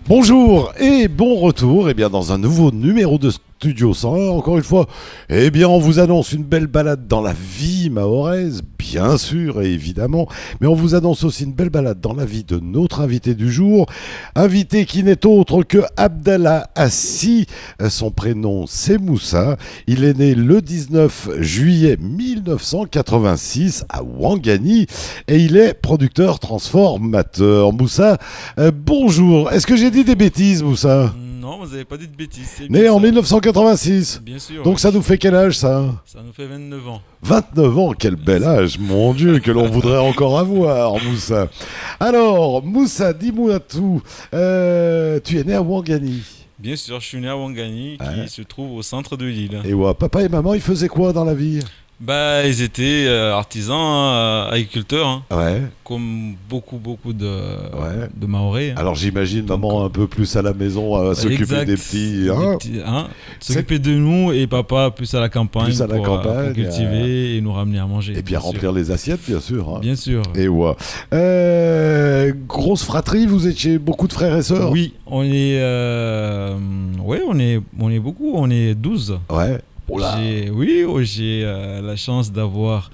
Bonjour et bon retour dans un nouveau numéro de Studio 101. Encore une fois, on vous annonce une belle balade dans la vie mahoraise, bien sûr et évidemment, mais on vous annonce aussi une belle balade dans la vie de notre invité du jour, invité qui n'est autre que Abdallah Assi. Son prénom c'est Moussa, il est né le 19 juillet 1986 à Ouangani et il est producteur transformateur. Moussa, bonjour, est-ce que j'ai dit des bêtises, Moussa? Non, vous n'avez pas dit de bêtises. Né en 1986. Bien sûr. Donc ça nous fait quel âge, ça? Ça nous fait 29 ans. 29 ans, quel bel âge, mon Dieu, que l'on voudrait encore avoir, Moussa. Alors, Moussa, dis-moi tout. Tu es né à Ouangani. Bien sûr, je suis né à Ouangani, qui se trouve au centre de l'île. Et ouais, papa et maman, ils faisaient quoi dans la vie? Ils étaient artisans, agriculteurs, hein, Ouais. comme beaucoup de Mahorais. Hein. Alors j'imagine maman un peu plus à la maison à s'occuper des petits. S'occuper de nous et papa plus à la campagne, pour cultiver et nous ramener à manger. Et bien remplir les assiettes, bien sûr. Hein. Bien sûr. Et ouais. Grosse fratrie, vous étiez beaucoup de frères et sœurs? Oui, on est beaucoup, on est 12. Ouais. J'ai la chance d'avoir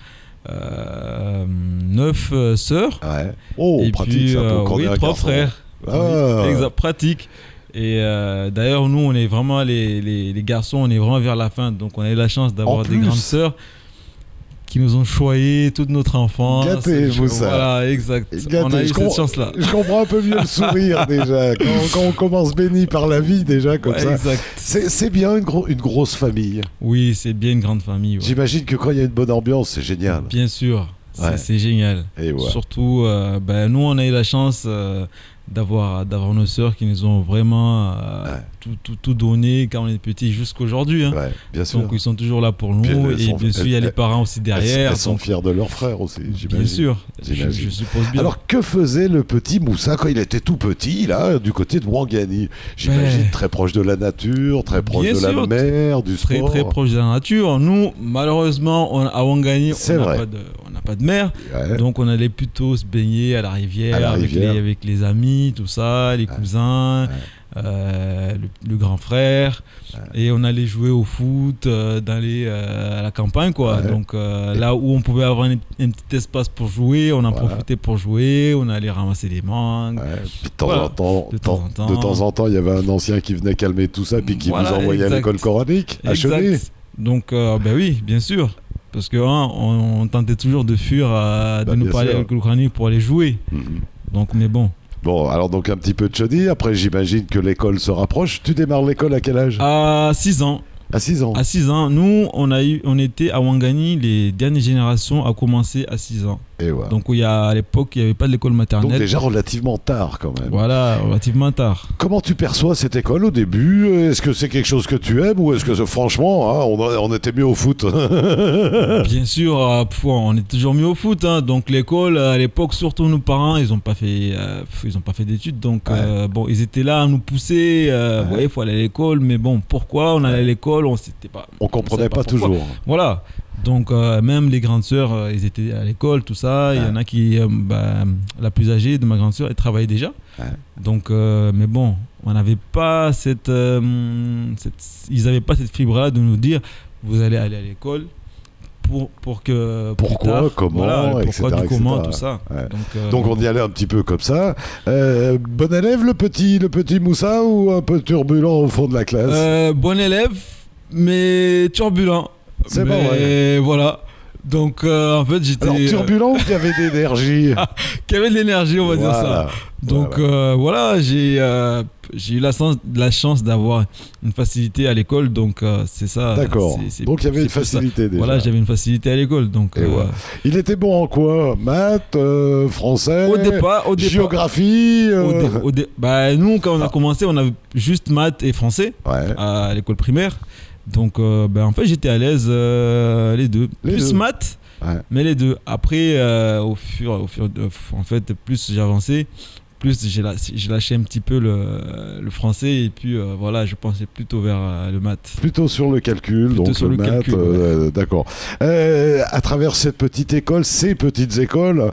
9 sœurs. Ouais. Oh, et pratique puis, ça pour qu'on ait un 3 garçon. frères. Ah. Oui, exact, pratique. Et d'ailleurs, nous, on est vraiment les garçons, on est vraiment vers la fin. Donc, on a eu la chance d'avoir des grandes sœurs qui nous ont choyé toute notre enfance. Gâté, vous ça. Voilà, exact. Gâté. On a eu cette chance-là. Je comprends un peu mieux le sourire déjà. Quand on commence béni par la vie déjà comme ça. Exact. C'est bien une grosse famille. Oui, c'est bien une grande famille. Ouais. J'imagine que quand il y a une bonne ambiance, c'est génial. Bien sûr, c'est génial. Et ouais. Surtout, nous, on a eu la chance d'avoir nos sœurs qui nous ont vraiment tout donné quand on est petit jusqu'aujourd'hui. Hein. Ouais, bien sûr. Donc ils sont toujours là pour nous et bien sûr il y a les parents aussi derrière. Elles sont fiers de leurs frères aussi, j'imagine. Bien sûr, j'imagine. Je suppose bien. Alors que faisait le petit Moussa quand il était tout petit là, du côté de Ouangani? J'imagine très proche de la nature, très proche de la mer, du sport. Très proche de la nature. Nous, malheureusement, à Ouangani, on n'a pas de mer, donc on allait plutôt se baigner à la rivière, avec les amis, tout ça, les cousins. Le grand frère et on allait jouer au foot à la campagne quoi. Donc là où on pouvait avoir un petit espace pour jouer, on en profitait pour jouer, on allait ramasser des mangues. Puis de temps en temps il y avait un ancien qui venait calmer tout ça puis qui vous envoyait à l'école coranique à Chenet. Donc oui, bien sûr, parce que on tentait toujours de fuir de nous parler à l'école coranique pour aller jouer. Donc mais bon. Bon, alors donc un petit peu de Chaudy. Après, j'imagine que l'école se rapproche. Tu démarres l'école à quel âge? À 6 ans. À 6 ans. À 6 ans. Nous, on était à Ouangani, les dernières générations à commencer à 6 ans. Et ouais. Donc à l'époque, il n'y avait pas de l'école maternelle. Donc déjà relativement tard quand même. Voilà, relativement tard. Comment tu perçois cette école au début? Est-ce que c'est quelque chose que tu aimes ou est-ce que franchement, on était mieux au foot? Bien sûr, on est toujours mieux au foot. Hein. Donc l'école, à l'époque, surtout nos parents, ils n'ont pas fait d'études. Donc ils étaient là à nous pousser. Il faut aller à l'école. Mais bon, pourquoi on allait à l'école? On comprenait pas toujours. Voilà. Donc même les grandes sœurs, ils étaient à l'école, tout ça. Il y en a qui, la plus âgée de ma grande sœur, elle travaillait déjà. Donc, mais bon, on n'avait pas ils n'avaient pas cette fibre-là de nous dire, vous allez aller à l'école pour que pourquoi, tard, comment, etc., comment, tout ça. Donc on y allait un petit peu comme ça. Bon élève le petit Moussa ou un peu turbulent au fond de la classe? Bon élève, mais turbulent. C'est bon, ouais. Voilà. Donc, en fait, j'étais. Alors, turbulent ou qu'il y avait de l'énergie? Qu'il y avait de l'énergie, on va dire ça. Donc, j'ai eu la chance d'avoir une facilité à l'école. Donc, c'est ça. D'accord. Donc, il y avait une facilité déjà. Voilà, j'avais une facilité à l'école. Donc, il était bon en quoi? Maths, français, géographie nous, quand on a commencé, on avait juste maths et français à l'école primaire. Donc, en fait, j'étais à l'aise les deux. Plus maths, mais les deux. Après, en fait, plus j'avançais, plus, j'ai lâché un petit peu le français et puis voilà, je pensais plutôt vers le maths. Plutôt sur le calcul, plutôt donc sur le maths, ouais. D'accord. À travers cette petite école, ces petites écoles,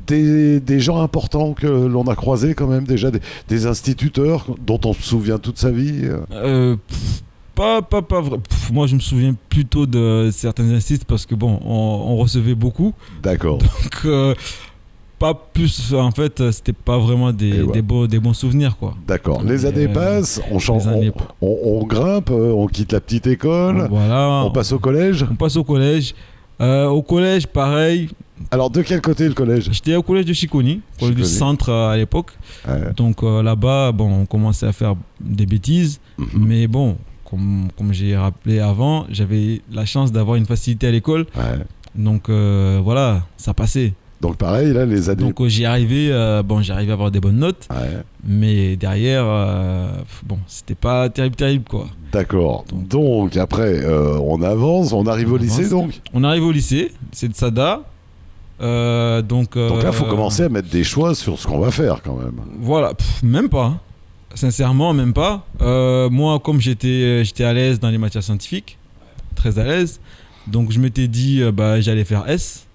des gens importants que l'on a croisés quand même, déjà des instituteurs dont on se souvient toute sa vie Pas vrai. Moi, je me souviens plutôt de certains instituts parce que bon, on recevait beaucoup. D'accord. Donc, pas plus. En fait, c'était pas vraiment des bons souvenirs, quoi. D'accord. Les années passent, on change, on grimpe, on quitte la petite école. Voilà. On passe au collège. On passe au collège. Au collège, pareil. Alors, de quel côté le collège ? J'étais au collège de Chiconi, collège du centre à l'époque. Ouais. Donc là-bas, bon, on commençait à faire des bêtises, mais bon. Comme j'ai rappelé avant, j'avais la chance d'avoir une facilité à l'école. Ouais. Donc voilà, ça passait. Donc pareil, là, les années... Donc j'y arrivais à avoir des bonnes notes. Ouais. Mais derrière, bon, c'était pas terrible, quoi. D'accord. Donc après, on avance, on arrive au lycée, donc ? On arrive au lycée, c'est de Sada. Donc là, il faut commencer à mettre des choix sur ce qu'on va faire, quand même. Voilà, même pas. Sincèrement, même pas. Moi, comme j'étais à l'aise dans les matières scientifiques, très à l'aise, donc je m'étais dit j'allais faire S.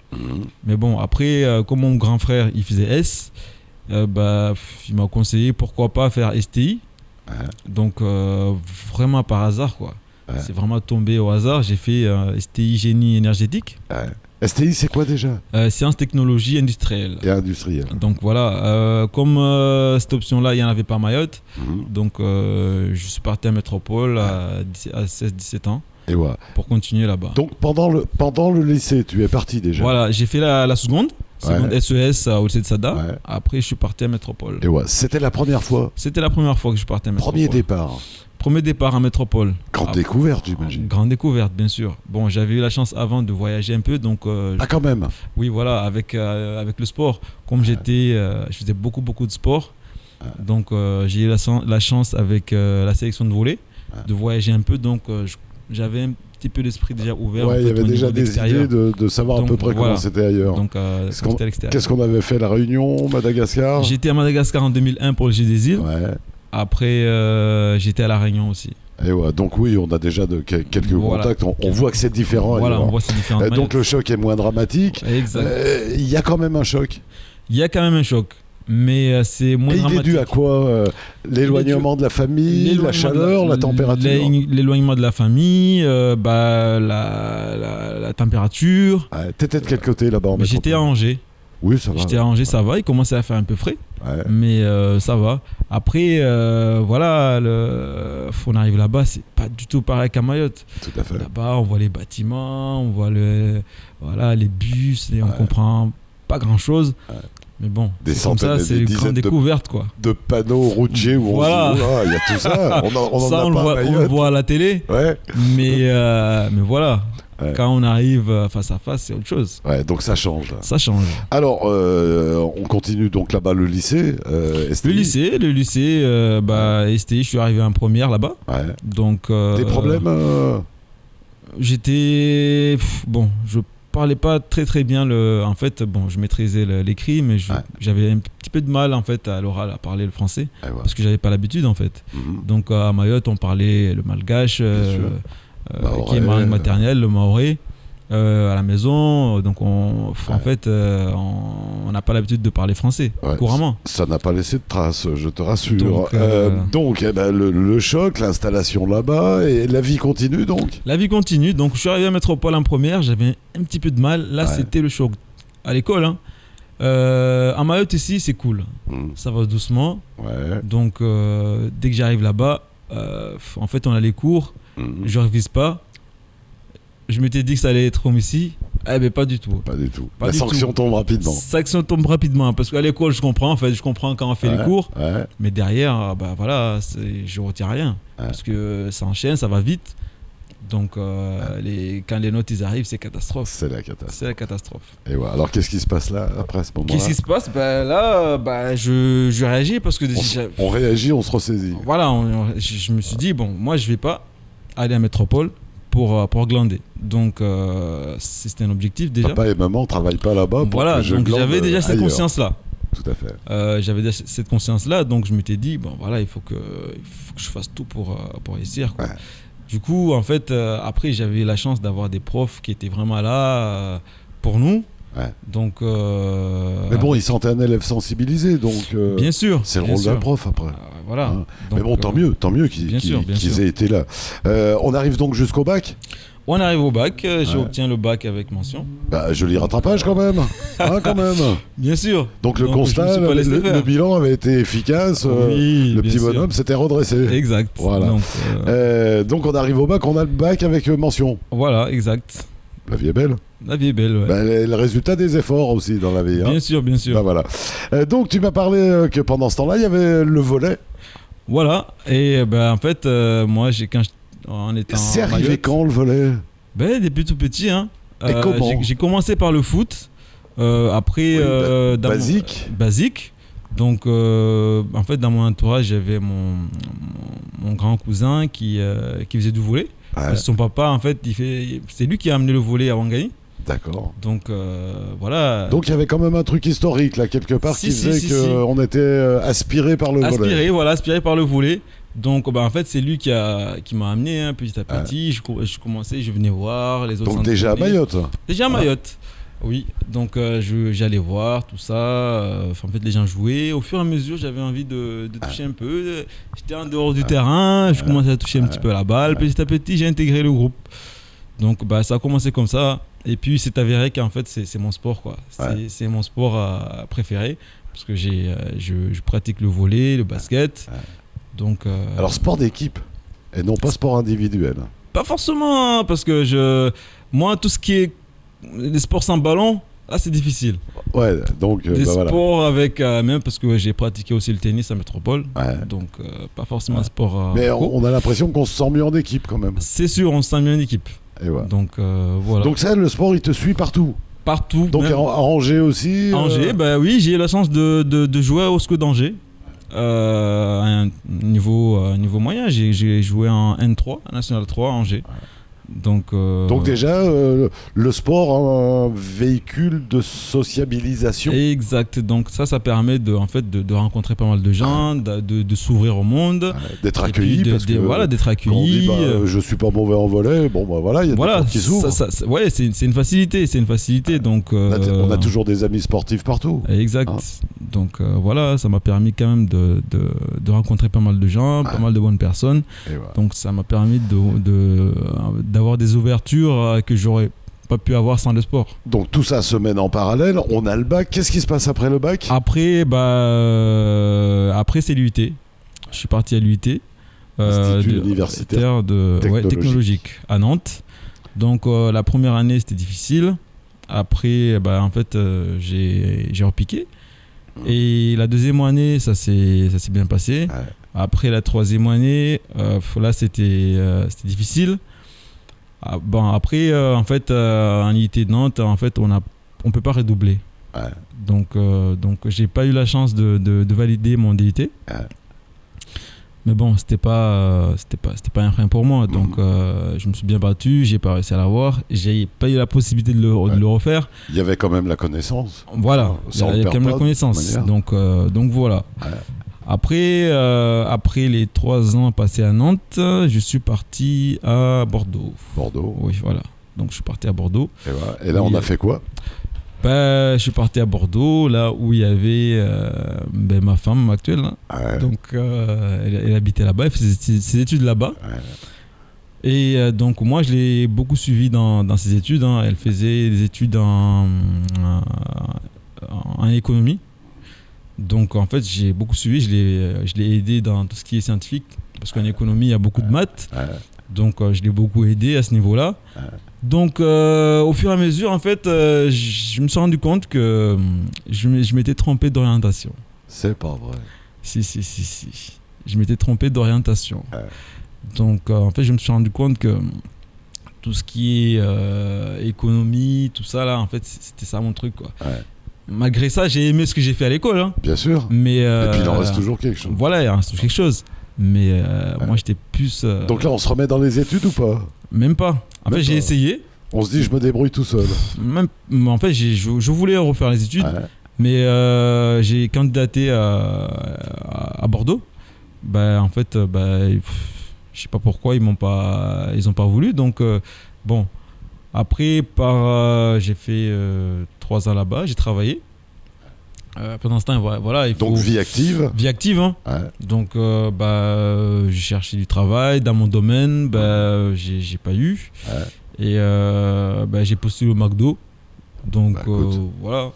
Mais bon, après, comme mon grand frère il faisait S, il m'a conseillé pourquoi pas faire STI. Ouais. Donc vraiment par hasard, quoi. Ouais. C'est vraiment tombé au hasard. J'ai fait STI génie énergétique. Ouais. STI, c'est quoi déjà ? Sciences, technologies industrielles. Et industrielles. Donc voilà, comme cette option-là, il n'y en avait pas à Mayotte, donc je suis parti à Métropole à 16-17 ans. Et voilà. Pour continuer là-bas. Donc pendant le lycée, tu es parti déjà ? Voilà, j'ai fait la seconde SES au lycée de Sada. Ouais. Après, je suis parti à Métropole. Et voilà, c'était la première fois ? C'était la première fois que je partais à Métropole. Premier départ à Métropole. Grande découverte, j'imagine. Grande découverte, bien sûr. Bon, j'avais eu la chance avant de voyager un peu, donc... quand même. Oui, voilà, avec le sport. Comme je faisais beaucoup de sport. Donc, j'ai eu la chance avec la sélection de volley de voyager un peu. Donc, j'avais un petit peu l'esprit déjà ouvert. Ouais, il y avait déjà des idées de savoir donc, à peu près comment c'était ailleurs. Donc, c'était à l'extérieur. Qu'est-ce qu'on avait fait ? La Réunion, Madagascar ? J'étais à Madagascar en 2001 pour le Jeu des îles. Ouais. Après, j'étais à La Réunion aussi. Et ouais, donc oui, on a déjà quelques contacts. On voit que c'est différent. Voilà, on voit que c'est différent. Donc le choc est moins dramatique. Exact. Il y a quand même un choc. Il y a quand même un choc. Mais c'est moins dramatique. Il est dû à quoi ? L'éloignement de la famille, la chaleur, la température ? L'éloignement de la famille, la température. T'étais de quel côté là-bas en Métropole ? J'étais à Angers. Oui, ça va. J'étais à Angers, ça va. Il commençait à faire un peu frais. Ouais. Mais ça va. Après, voilà, on arrive là-bas, c'est pas du tout pareil qu'à Mayotte. Tout à fait. Là-bas, on voit les bâtiments, on voit les bus, et on comprend pas grand-chose. Ouais. Mais bon, c'est comme ça, c'est une grande découverte, quoi. De panneaux routiers où voilà. On se dit, il y a tout ça. On le voit à la télé. Ouais. Mais voilà. Ouais. Quand on arrive face à face, c'est autre chose. Ouais, donc ça change. Là. Ça change. Alors, on continue donc là-bas le lycée. STI. Le lycée, STI, je suis arrivé en première là-bas. Ouais. Donc. Des problèmes J'étais bon, je parlais pas très bien en fait, bon, je maîtrisais l'écrit, mais j'avais un petit peu de mal en fait à l'oral à parler le français parce que j'avais pas l'habitude en fait. Donc à Mayotte, on parlait le malgache. Qui est ma langue maternelle, le maoré, à la maison. Donc, en fait, on n'a pas l'habitude de parler français couramment. Ça n'a pas laissé de traces, je te rassure. Donc le choc, l'installation là-bas, et la vie continue donc ? La vie continue. Donc, je suis arrivé à Métropole en première, j'avais un petit peu de mal. Là, c'était le choc. À l'école, à Mayotte ici, c'est cool. Ça va doucement. Ouais. Donc, dès que j'arrive là-bas, en fait, on a les cours. Je ne révise pas. Je m'étais dit que ça allait être comme ici. Mais pas du tout. Pas du tout. La sanction tombe rapidement. La sanction tombe rapidement. Parce qu'à l'école, je comprends. En fait, je comprends quand on fait les cours. Ouais. Mais derrière, voilà, je ne retiens rien. Ouais. Parce que ça enchaîne, ça va vite. Donc, quand les notes ils arrivent, c'est catastrophe. C'est la catastrophe. C'est la catastrophe. Et ouais. Alors, qu'est-ce qui se passe là, après ce moment-là ? Qu'est-ce qui se passe ? Là, je réagis parce que... On réagit, on se ressaisit. Voilà, je me suis dit, bon, moi, je ne vais pas aller à Métropole pour glander. Donc, c'était un objectif déjà. Papa et maman ne travaillent pas là-bas pour voilà, que je donc glande j'avais déjà cette ailleurs. conscience-là. Tout à fait. J'avais cette conscience-là, donc je m'étais dit, bon voilà, il faut que je fasse tout pour réussir, quoi. Ouais. Du coup, en fait, après, j'avais la chance d'avoir des profs qui étaient vraiment là pour nous. Ouais. Donc, mais bon, ils sentaient un élève sensibilisé, donc bien sûr, c'est le rôle d'un prof après. Voilà. Hein. Donc, mais bon, tant mieux qu'ils aient été là. On arrive donc jusqu'au bac. On arrive au bac, j'obtiens le bac avec mention. Bah, joli rattrapage quand même. Quand même. Bien sûr. Donc le constat, le bilan avait été efficace. Oui, le petit bonhomme s'était redressé. Exact. Voilà. Donc on arrive au bac, on a le bac avec mention. Voilà, exact. La vie est belle. La vie est belle, ouais. Bah, le résultat des efforts aussi dans la vie. Hein. Bien sûr, bien sûr. Bah, voilà. Donc tu m'as parlé que pendant ce temps-là, il y avait le volet. Voilà. Et en fait, moi, c'est arrivé quand le volet? Depuis tout petit. Hein. Et comment? J'ai commencé par le foot. Après, basique. Donc, en fait, dans mon entourage, j'avais mon grand cousin qui faisait du volley. Ouais. Son papa, en fait, c'est lui qui a amené le volley à Ouangani. D'accord. Donc, voilà. Donc, il y avait quand même un truc historique, là, quelque part, qui faisait qu'on était aspiré par le volley. Aspiré par le volley. Donc, en fait, c'est lui qui m'a amené petit à petit. Je commençais, je venais voir les autres. Donc, déjà à Mayotte. Déjà à Mayotte, oui. Donc, j'allais voir tout ça. En fait, les gens jouaient. Au fur et à mesure, j'avais envie de toucher un peu. J'étais en dehors du terrain. Je commençais à toucher un petit peu la balle. Petit à petit, j'ai intégré le groupe. Donc, ça a commencé comme ça. Et puis, c'est avéré qu'en fait, c'est mon sport, quoi. C'est mon sport préféré. Parce que je pratique le volley, le basket. Donc, alors sport d'équipe et non pas sport individuel. Pas forcément, parce que moi tout ce qui est les sports sans ballon, là c'est difficile. Ouais, donc les sports avec même parce que j'ai pratiqué aussi le tennis à Métropole, donc pas forcément sport. Mais on a l'impression qu'on se sent mieux en équipe quand même. C'est sûr, on se sent mieux en équipe. Et voilà. Donc voilà. Donc ça, le sport, il te suit partout. Partout. Donc à Angers aussi. Angers, oui, j'ai eu la chance de jouer au SCO d'Angers. À un niveau moyen, j'ai joué en N3, National 3 à Angers. Donc déjà, le sport, un véhicule de sociabilisation. Exact. Donc ça permet de rencontrer pas mal de gens, de s'ouvrir au monde, d'être accueilli. D'être accueilli. On dit, je suis pas mauvais en volley. Bon, voilà, il y a des portes qui s'ouvrent. C'est une facilité. Donc on a toujours des amis sportifs partout. Exact. Donc voilà, ça m'a permis quand même de rencontrer pas mal de gens, pas mal de bonnes personnes. Donc ça m'a permis d'avoir des ouvertures que j'aurais pas pu avoir sans le sport. Donc tout ça se mène en parallèle, on a le bac. Qu'est-ce qui se passe après le bac? Après c'est l'UIT. Je suis parti à l'UIT, Institut universitaire technologique à Nantes. Donc la première année c'était difficile. Après en fait j'ai repiqué. Et la deuxième année ça s'est bien passé. Après la troisième année là c'était difficile. Après en fait en IIT de Nantes en fait on peut pas redoubler. Donc j'ai pas eu la chance de valider mon DIT. Mais bon, c'était pas un frein pour moi. Donc je me suis bien battu, j'ai pas réussi à l'avoir, j'ai pas eu la possibilité de le refaire. Il y avait quand même la connaissance. Voilà, il y a quand même la connaissance. Donc voilà. Après les 3 ans passés à Nantes, je suis parti à Bordeaux. Bordeaux. Oui, voilà. Donc je suis parti à Bordeaux. Et là, on a fait quoi? Je suis parti à Bordeaux, là où il y avait ma femme actuelle. Hein. Donc elle habitait là-bas, elle faisait ses études là-bas. Et donc moi, je l'ai beaucoup suivie dans ses études. Hein. Elle faisait des études en économie. Donc en fait, j'ai beaucoup suivi, je l'ai aidé dans tout ce qui est scientifique, parce qu'en économie, il y a beaucoup de maths. Donc je l'ai beaucoup aidé à ce niveau-là. Donc au fur et à mesure, en fait, je me suis rendu compte que je m'étais trompé d'orientation. C'est pas vrai. Si. Je m'étais trompé d'orientation. Donc en fait, je me suis rendu compte que tout ce qui est économie, tout ça là, en fait, c'était ça mon truc, quoi. Malgré ça, j'ai aimé ce que j'ai fait à l'école. Hein. Bien sûr. Mais et puis il en reste toujours quelque chose. Voilà, il en reste toujours quelque chose. Mais moi, j'étais plus... Donc là, on se remet dans les études ou pas? Même pas. En fait, j'ai essayé. On se dit, je me débrouille tout seul. En fait, je voulais refaire les études. Mais j'ai candidaté à Bordeaux. En fait, je sais pas pourquoi ils ont pas voulu. Donc bon, après j'ai fait 3 ans là-bas, j'ai travaillé. Pendant ce temps, voilà, il faut... Donc vie active. Vie active, hein. Ouais. Donc j'ai cherché du travail dans mon domaine, j'ai pas eu. Ouais. Et j'ai postulé au McDo. Donc voilà.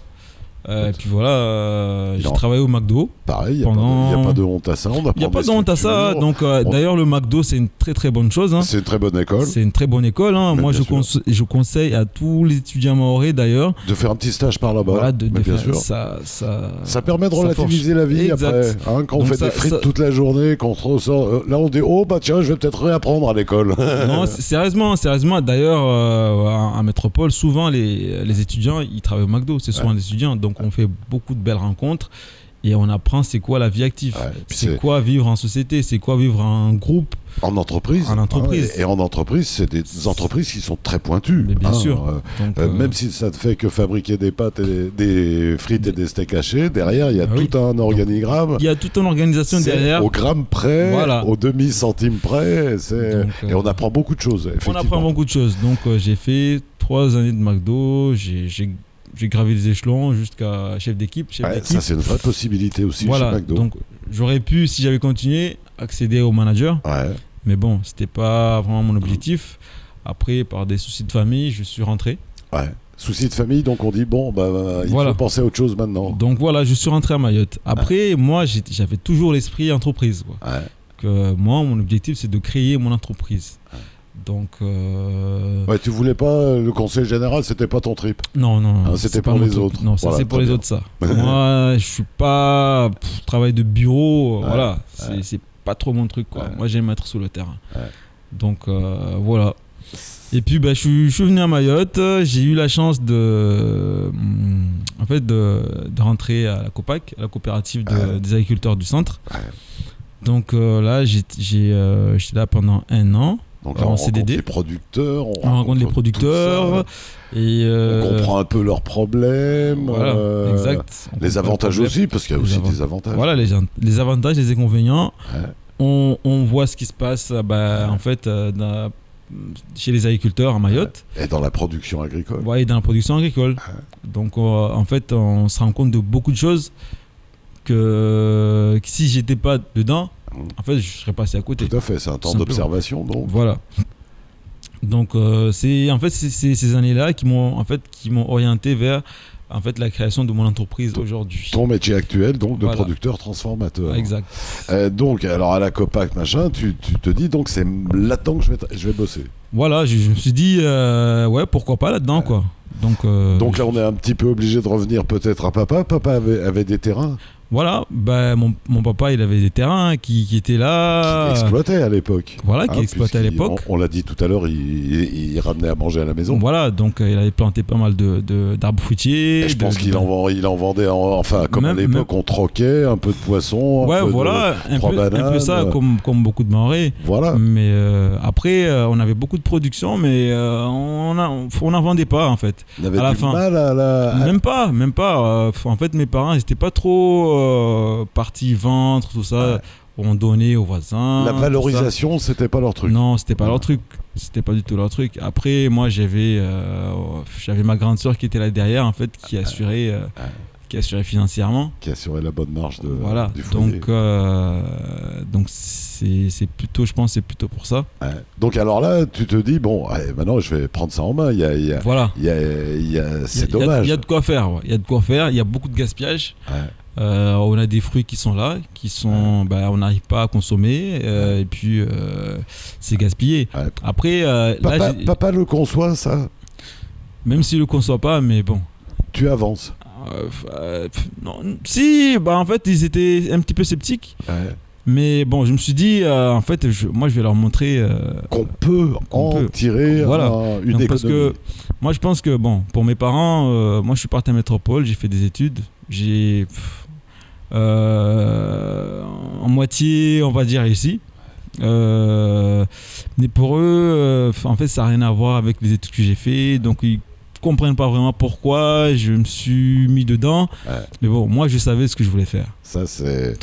Et puis voilà, j'ai travaillé au McDo. Pareil, il n'y a pas de honte à ça. Il n'y a pas de honte à ça. Donc, d'ailleurs, le McDo, c'est une très très bonne chose. Hein. C'est une très bonne école. C'est une très bonne école. Hein. Moi, je conseille à tous les étudiants mahorais d'ailleurs de faire un petit stage par là-bas. Voilà, bien sûr. Ça permet de relativiser la vie après. Hein, quand on fait des frites toute la journée, qu'on se ressort. Là, on dit oh, tiens, je vais peut-être réapprendre à l'école. Non, sérieusement. D'ailleurs, à Métropole, souvent, les étudiants, ils travaillent au McDo. C'est souvent des étudiants. Donc, on fait beaucoup de belles rencontres et on apprend c'est quoi la vie active, c'est quoi vivre en société, c'est quoi vivre en groupe, en entreprise. Et en entreprise, c'est des entreprises qui sont très pointues. Mais bien sûr. Même si ça ne fait que fabriquer des pâtes, des frites et des steaks hachés, derrière, il y a tout un organigramme. Il y a toute une organisation derrière. Au gramme près, au demi-centime près. Et on apprend beaucoup de choses. On apprend beaucoup de choses. Donc, j'ai fait 3 années de McDo. J'ai gravi les échelons jusqu'à chef d'équipe. Ça, c'est une vraie possibilité aussi chez McDo. Donc, j'aurais pu, si j'avais continué, accéder au manager. Ouais. Mais bon, c'était pas vraiment mon objectif. Après, par des soucis de famille, je suis rentré. Ouais. Soucis de famille, donc on dit bon, il faut penser à autre chose maintenant. Donc voilà, je suis rentré à Mayotte. Après, moi, j'avais toujours l'esprit entreprise. Quoi. Ouais. Que moi, mon objectif, c'est de créer mon entreprise. Ouais. Donc, tu voulais pas le conseil général, c'était pas ton trip. Non, c'était pour les autres. Non, ça c'est pour les autres ça. Moi, je suis pas travail de bureau, c'est pas trop mon truc quoi. Moi, j'aime être sur le terrain. Ouais. Donc voilà. Et puis je suis venu à Mayotte, j'ai eu la chance de rentrer à la COPAC, la coopérative des agriculteurs du centre. Ouais. Donc là, j'étais là pendant 1 an. Donc là, on rencontre les producteurs, on rencontre les producteurs et on comprend un peu leurs problèmes, exact. Les avantages aussi, parce qu'il y a aussi des avantages. Voilà, les avantages, les inconvénients. Ouais. On voit ce qui se passe en fait chez les agriculteurs à Mayotte. Et dans la production agricole. Ouais, et dans la production agricole. Ouais. Donc en fait, on se rend compte de beaucoup de choses que si j'étais pas dedans, en fait, je serais passé à côté. Tout à fait, c'est un temps d'observation. Donc. Voilà. Donc, c'est ces années-là qui m'ont orienté vers la création de mon entreprise aujourd'hui. Ton métier actuel, donc, de producteur transformateur. Exact. Donc, alors à la COPAC, tu te dis, donc, c'est là-dedans que je vais bosser. Voilà, je me suis dit, pourquoi pas là-dedans, quoi. Donc là, on est un petit peu obligé de revenir peut-être à papa. Papa avait des terrains. Voilà, mon papa, il avait des terrains qui étaient là. Qui exploitaient à l'époque. Voilà, qui exploitaient à l'époque. On l'a dit tout à l'heure, il ramenait à manger à la maison. Voilà, donc il avait planté pas mal d'arbres fruitiers. Et je pense qu'il en vendait, comme à l'époque, on troquait un peu de poissons. Un peu ça, comme beaucoup de Mahorais. Voilà. Mais après, on avait beaucoup de production, mais on n'en vendait pas, en fait. On avait du mal à la... Même pas. En fait, mes parents, ils n'étaient pas trop partie vendre tout ça, on donnait aux voisins. La valorisation, c'était pas leur truc. Non, c'était pas leur truc. C'était pas du tout leur truc. Après, moi, j'avais ma grande sœur qui était là derrière, en fait, qui assurait financièrement. Qui assurait la bonne marge du foyer. Donc c'est plutôt, je pense, c'est plutôt pour ça. Ouais. Donc alors là, tu te dis maintenant je vais prendre ça en main. C'est dommage. Il y a de quoi faire. Il y a beaucoup de gaspillage. Ouais. On a des fruits qui sont là, on n'arrive pas à consommer, et puis c'est gaspillé. Ouais. Après, papa le conçoit ça. Même s'il le conçoit pas, mais bon. Tu avances. Non, si, en fait, ils étaient un petit peu sceptiques. Ouais. Mais bon, je me suis dit, en fait, moi, je vais leur montrer qu'on peut tirer une économie. Parce que moi, je pense que, pour mes parents, moi, je suis parti à Métropole, j'ai fait des études. J'ai en moitié, on va dire, réussi. Mais pour eux, en fait, ça n'a rien à voir avec les études que j'ai fait. Donc, comprennent pas vraiment pourquoi je me suis mis dedans. Mais bon, moi, je savais ce que je voulais faire. Ça, c'est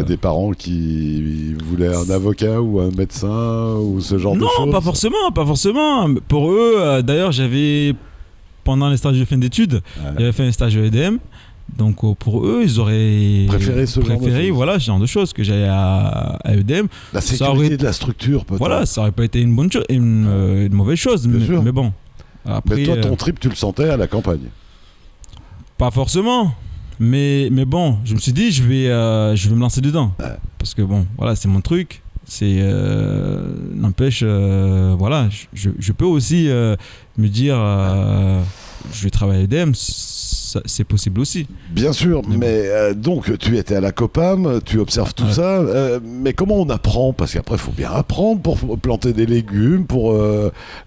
des parents qui voulaient un avocat ou un médecin ou ce genre de choses? Non, pas forcément. Pour eux, d'ailleurs, pendant les stages de fin d'études, j'avais fait un stage à EDM. Donc pour eux, ils auraient préféré ce genre de choses que j'aille à EDM. La sécurité de la structure, peut-être. Voilà, ça aurait pas été une bonne chose, une mauvaise chose. Mais bon. Après, mais toi, ton trip, tu le sentais à la campagne? Pas forcément. Mais bon, je me suis dit, je vais me lancer dedans. Parce que bon, voilà, c'est mon truc. N'empêche, voilà, je peux aussi me dire, je vais travailler à EDM. C'est possible aussi. Bien sûr, mais donc tu étais à la Copam, tu observes tout ça, mais comment on apprend? Parce qu'après, il faut bien apprendre pour planter des légumes, pour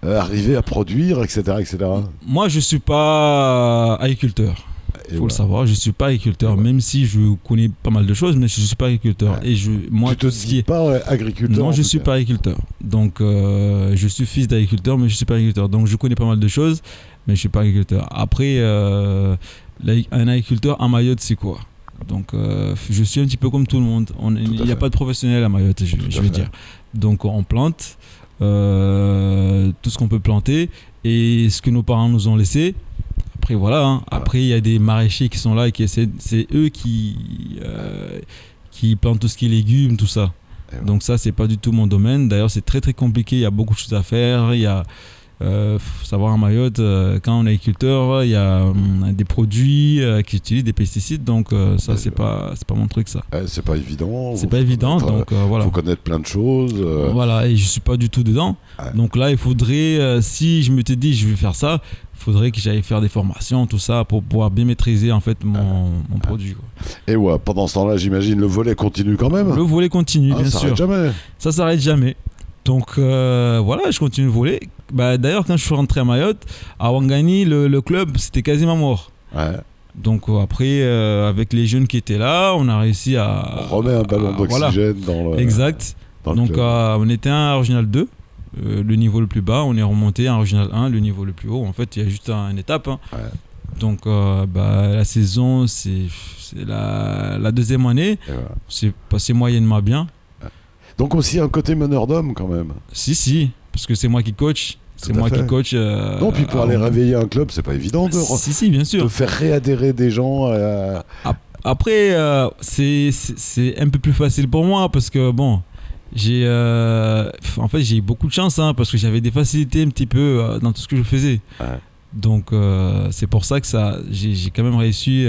arriver à produire, etc., etc. Moi, je ne suis pas agriculteur. Il faut le savoir, je ne suis pas agriculteur, même si je connais pas mal de choses, mais je ne suis pas agriculteur. Et moi, tu te dis pas agriculteur? Non, je ne suis pas agriculteur. Donc, je suis fils d'agriculteur, mais je ne suis pas agriculteur. Donc, je connais pas mal de choses, mais je ne suis pas agriculteur. Après, un agriculteur à Mayotte, c'est quoi? Donc, je suis un petit peu comme tout le monde. Il n'y a pas de professionnel à Mayotte, je veux dire. Donc, on plante tout ce qu'on peut planter et ce que nos parents nous ont laissé. Après, voilà. Hein. Après, il y a des maraîchers qui sont là et qui essaient. C'est eux qui plantent tout ce qui est légumes, tout ça. Donc, ça, c'est pas du tout mon domaine. D'ailleurs, c'est très, très compliqué. Il y a beaucoup de choses à faire. Il y a. Faut savoir, à Mayotte, quand on est agriculteur, il y a des produits qui utilisent des pesticides, donc ça c'est pas mon truc, ça. C'est pas évident. C'est pas évident, donc voilà. Faut connaître plein de choses. Voilà, et je suis pas du tout dedans. Donc là, il faudrait, si je m'étais dit je vais faire ça, il faudrait que j'aille faire des formations, tout ça, pour pouvoir bien maîtriser en fait mon produit. Quoi. Et ouais, pendant ce temps-là, j'imagine le volley continue quand même. Le volley continue, bien sûr. Ça s'arrête jamais. Donc voilà, je continue de voler. D'ailleurs, quand je suis rentré à Mayotte, à Ouangani, le club, c'était quasiment mort. Donc après, avec les jeunes qui étaient là, on a réussi à... On remet un ballon d'oxygène dans le... Exact. Donc on était à Régional 2, le niveau le plus bas. On est remonté à Régional 1, le niveau le plus haut. En fait, il y a juste une étape. Hein. Donc la saison, c'est la deuxième année. C'est passé moyennement bien. Donc aussi un côté meneur d'homme quand même. Si, parce que c'est moi qui coach. C'est moi qui coach. Non, puis pour aller réveiller un club, c'est pas évident si, bien sûr. De faire réadhérer des gens. Après, c'est un peu plus facile pour moi parce que bon, j'ai eu beaucoup de chance parce que j'avais des facilités un petit peu dans tout ce que je faisais. Donc c'est pour ça que j'ai quand même réussi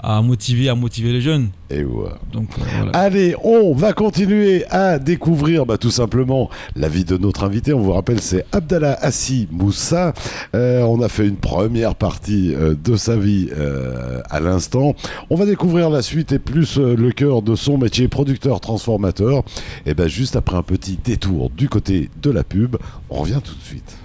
à motiver les jeunes. Et voilà. Donc, voilà. Allez, on va continuer à découvrir tout simplement la vie de notre invité. On vous rappelle, c'est Abdallah Hassi Moussa. On a fait une première partie de sa vie à l'instant. On va découvrir la suite et plus le cœur de son métier, producteur transformateur. Et juste après un petit détour du côté de la pub, on revient tout de suite.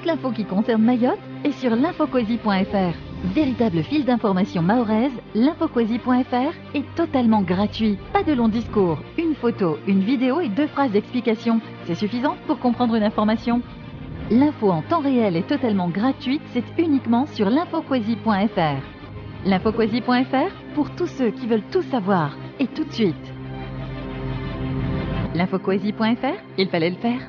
L'info qui concerne Mayotte est sur l'infoquasi.fr. Véritable fil d'information mahoraise, l'infoquasi.fr est totalement gratuit. Pas de long discours, une photo, une vidéo et 2 phrases d'explication. C'est suffisant pour comprendre une information. L'info en temps réel est totalement gratuite, c'est uniquement sur l'infoquasi.fr. L'infoquasi.fr pour tous ceux qui veulent tout savoir et tout de suite. L'infoquasi.fr, il fallait le faire.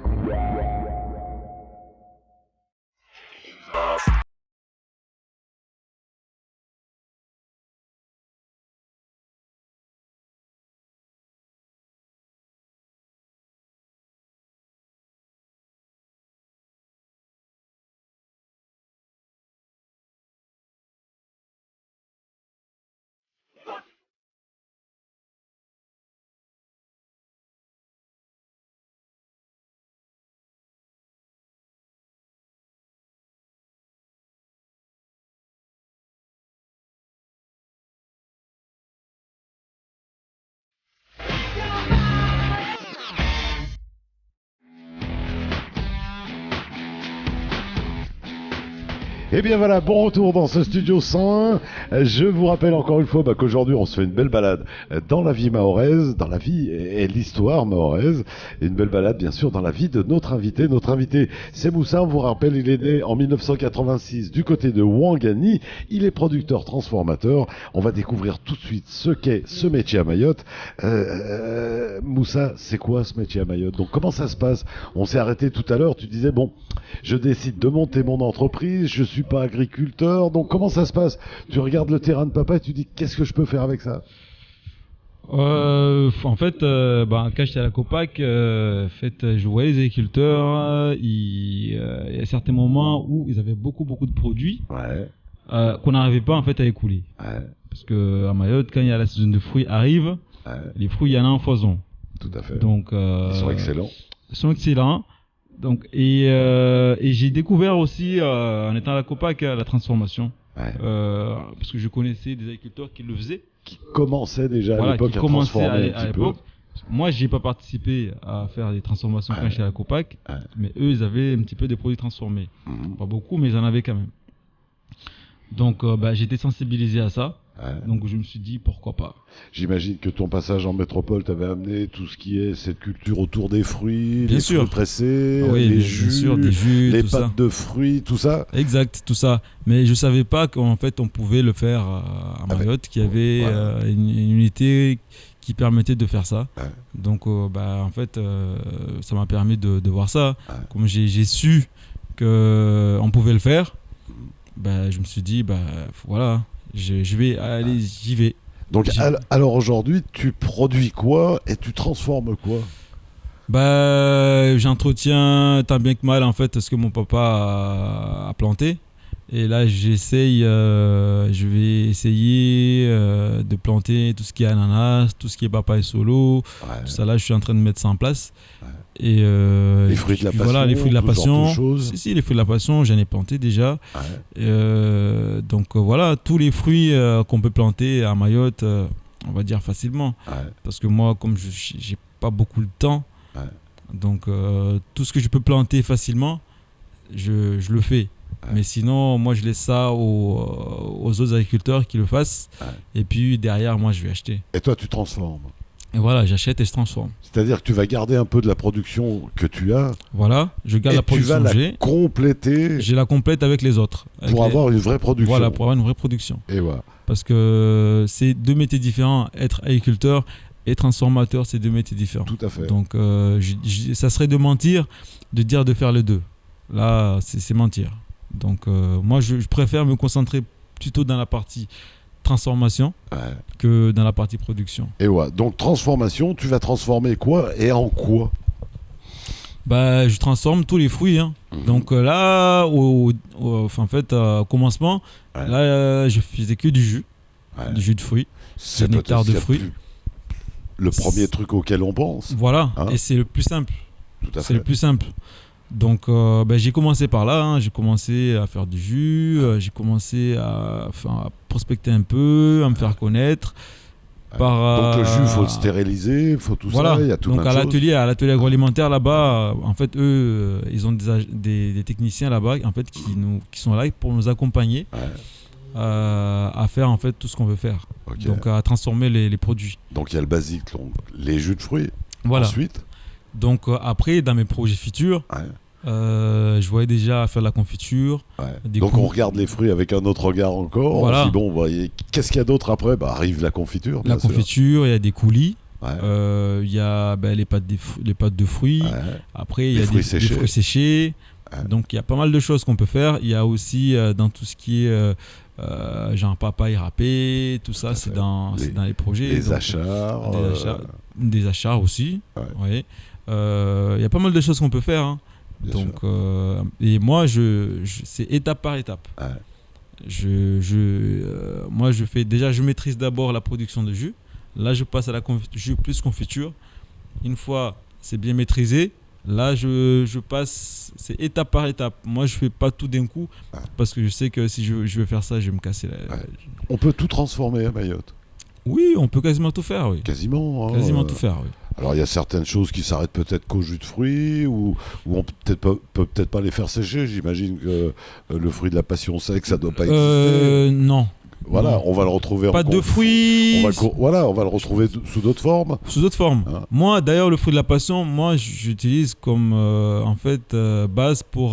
Et bien voilà, bon retour dans ce studio 101. Je vous rappelle encore une fois qu'aujourd'hui on se fait une belle balade dans la vie mahoraise, dans la vie et l'histoire mahoraise. Et une belle balade bien sûr dans la vie de notre invité. Notre invité c'est Moussa, on vous rappelle, il est né en 1986 du côté de Ouangani. Il est producteur transformateur. On va découvrir tout de suite ce qu'est ce métier à Mayotte. Moussa, c'est quoi ce métier à Mayotte? Donc comment ça se passe? On s'est arrêté tout à l'heure, tu disais bon, je décide de monter mon entreprise, je suis pas agriculteur, donc comment ça se passe? Tu regardes le terrain de papa et tu dis qu'est-ce que je peux faire avec ça? En fait, quand j'étais à la Copac, je voyais les agriculteurs, il y a certains moments où ils avaient beaucoup de produits qu'on n'arrivait pas en fait à écouler. Parce que à Mayotte, quand il y a la saison de fruits arrive, les fruits il y en a en foison. Tout à fait. Donc ils sont excellents. Ils sont excellents. Donc et j'ai découvert aussi en étant à la Copac la transformation. Parce que je connaissais des agriculteurs qui le faisaient. Qui commençaient déjà à l'époque à transformer un petit peu. Moi, j'ai pas participé à faire des transformations quand j'étais à la Copac, mais eux, ils avaient un petit peu des produits transformés. Pas beaucoup, mais ils en avaient quand même. Donc, j'étais sensibilisé à ça. Donc, je me suis dit, pourquoi pas. J'imagine que ton passage en métropole t'avait amené tout ce qui est cette culture autour des fruits, bien les sûr. fruits pressés, Oui, les bien jus, sûr, des jus, les tout pâtes ça. de fruits, tout ça. Exact, tout ça. Mais je savais pas qu'en fait, on pouvait le faire à Mayotte, qu'il y avait une unité qui permettait de faire ça. Donc, en fait, ça m'a permis de voir ça. Comme j'ai su qu'on pouvait le faire, je me suis dit, voilà, je vais aller, j'y vais. Donc, alors aujourd'hui, tu produis quoi et tu transformes quoi? J'entretiens tant bien que mal en fait ce que mon papa a planté. Et là, je vais essayer de planter tout ce qui est ananas, tout ce qui est papaye solo. Tout ça là, je suis en train de mettre ça en place. Et les fruits de la passion. Voilà, les fruits de la passion. Si, les fruits de la passion, j'en ai planté déjà. Donc voilà, tous les fruits qu'on peut planter à Mayotte, on va dire facilement. Parce que moi, comme j'ai pas beaucoup de temps, donc tout ce que je peux planter facilement, je le fais. Mais sinon, moi, je laisse ça aux autres agriculteurs qui le fassent. Et puis derrière, moi, je vais acheter. Et toi, tu transformes. Et voilà, j'achète et je transforme. C'est-à-dire que tu vas garder un peu de la production que tu as. Voilà, je garde la production que j'ai. Tu vas la compléter. Je la complète avec les autres. Pour avoir une vraie production. Voilà, pour avoir une vraie production. Et voilà. Parce que c'est deux métiers différents. Être agriculteur et transformateur, c'est deux métiers différents. Tout à fait. Donc, ça serait de mentir de dire de faire les deux. Là, c'est mentir. Donc, moi, je préfère me concentrer plutôt dans la partie transformation que dans la partie production. Et donc transformation, tu vas transformer quoi et en quoi? Je transforme tous les fruits. Donc là, au commencement, là, je faisais que du jus de fruits, c'est un nectar de fruits. Le premier truc auquel on pense. Voilà, et c'est le plus simple. Tout à fait. C'est le plus simple. Donc j'ai commencé par là, j'ai commencé à faire du jus, j'ai commencé à prospecter un peu, à me faire connaître. Donc le jus, il faut le stériliser, il faut tout ça, il y a tout. Donc à l'atelier agroalimentaire là-bas, en fait eux, ils ont des techniciens là-bas en fait qui sont là pour nous accompagner à faire en fait tout ce qu'on veut faire. Donc à transformer les produits. Donc il y a le basique, donc, les jus de fruits. Voilà. Ensuite. Donc après, dans mes projets futurs, je voyais déjà faire de la confiture. Donc on regarde les fruits avec un autre regard encore. Voilà. On se dit, bon, qu'est-ce qu'il y a d'autre après? Arrive la confiture. La confiture, il y a des coulis. Il y a les pâtes de fruits. Après, il y a des fruits séchés. Donc il y a pas mal de choses qu'on peut faire. Il y a aussi dans tout ce qui est genre papaye râpé, tout ça, c'est dans les projets. Les achats. Des achats aussi. Il y a pas mal de choses qu'on peut faire. Donc, et moi, c'est étape par étape. Moi, je maîtrise d'abord la production de jus. Là, je passe à la jus plus confiture. Une fois c'est bien maîtrisé, là, je passe, c'est étape par étape. Moi, je fais pas tout d'un coup parce que je sais que si je veux faire ça, je vais me casser la. On peut tout transformer à Mayotte. Oui, on peut quasiment tout faire, oui. Quasiment. Hein, quasiment tout faire, oui. Alors il y a certaines choses qui s'arrêtent peut-être qu'au jus de fruits, ou on peut peut-être pas les faire sécher. J'imagine que le fruit de la passion sec, ça doit pas exister. Non. Voilà, non. on va le retrouver pas de fruits. On va le retrouver sous d'autres formes. Sous d'autres formes. Hein. Moi, d'ailleurs, le fruit de la passion, moi, j'utilise comme base pour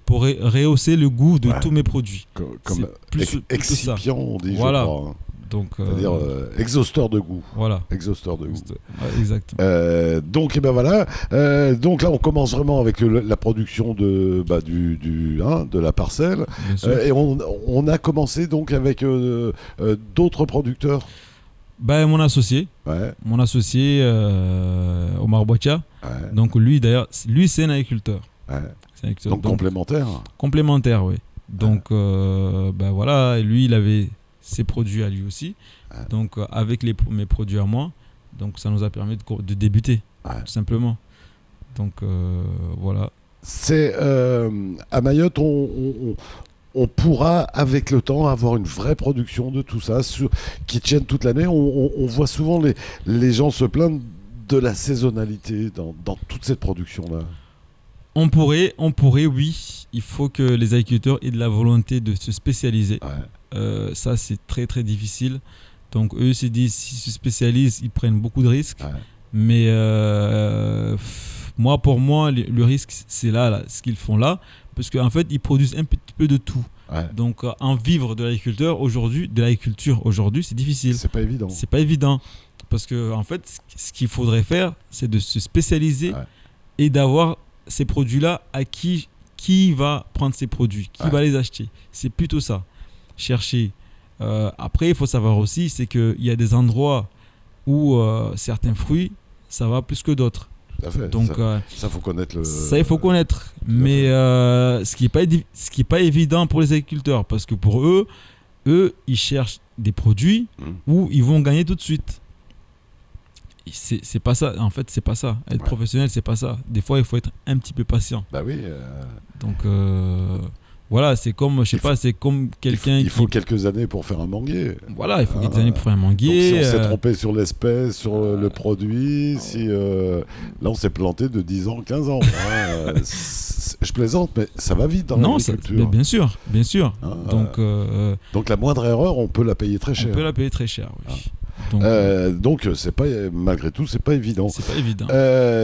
rehausser le goût de tous mes produits. Comme excipient, on dit. Voilà. Je crois, hein. Donc, c'est-à-dire exhausteur de goût. Voilà. Exhausteur de goût. Exactement. Donc, et ben voilà. Donc là, on commence vraiment avec la production de la parcelle. Et on a commencé donc avec d'autres producteurs. Mon associé. Ouais. Mon associé, Omar Boitia. Ouais. Donc lui, d'ailleurs, c'est un agriculteur. Ouais. C'est un agriculteur. Donc complémentaire. Complémentaire, oui. Donc, voilà, lui, il avait ses produits à lui aussi. Ouais. Donc, avec mes produits à moi, donc ça nous a permis de débuter, tout simplement. Donc, voilà. C'est à Mayotte, on pourra, avec le temps, avoir une vraie production de tout ça, qui tienne toute l'année. On voit souvent les gens se plaindre de la saisonnalité dans toute cette production-là. On pourrait, oui. Il faut que les agriculteurs aient de la volonté de se spécialiser. Ouais. Ça, c'est très, très difficile. Donc, eux se disent, s'ils se spécialisent, ils prennent beaucoup de risques. Ouais. Mais pour moi, le risque, c'est là, ce qu'ils font là. Parce qu'en fait, ils produisent un petit peu de tout. Ouais. Donc, en vivre de l'agriculture aujourd'hui, c'est difficile. C'est pas évident. C'est pas évident. Parce que, en fait, ce qu'il faudrait faire, c'est de se spécialiser et d'avoir ces produits-là à qui va prendre ces produits, qui va les acheter. C'est plutôt ça. Chercher. Après, il faut savoir aussi, c'est qu'il y a des endroits où certains fruits, ça va plus que d'autres. Tout à fait. Donc, ça faut connaître. Ça, il faut connaître. Mais ce qui est pas évident pour les agriculteurs, parce que pour eux, ils cherchent des produits où ils vont gagner tout de suite. C'est pas ça, en fait, c'est pas ça. Être professionnel, c'est pas ça. Des fois, il faut être un petit peu patient. Bah oui. Donc, voilà, c'est comme, c'est comme quelqu'un Il faut quelques années pour faire un manguier. Voilà, il faut quelques années pour faire un manguier. Donc, si on s'est trompé sur l'espèce, sur le produit, là, on s'est planté de 10 ans, 15 ans. Je plaisante, mais ça va vite dans l'agriculture. Bien sûr. Donc, la moindre erreur, on peut la payer très cher. On peut la payer très cher, oui. Donc c'est pas, malgré tout, c'est pas évident. C'est pas évident.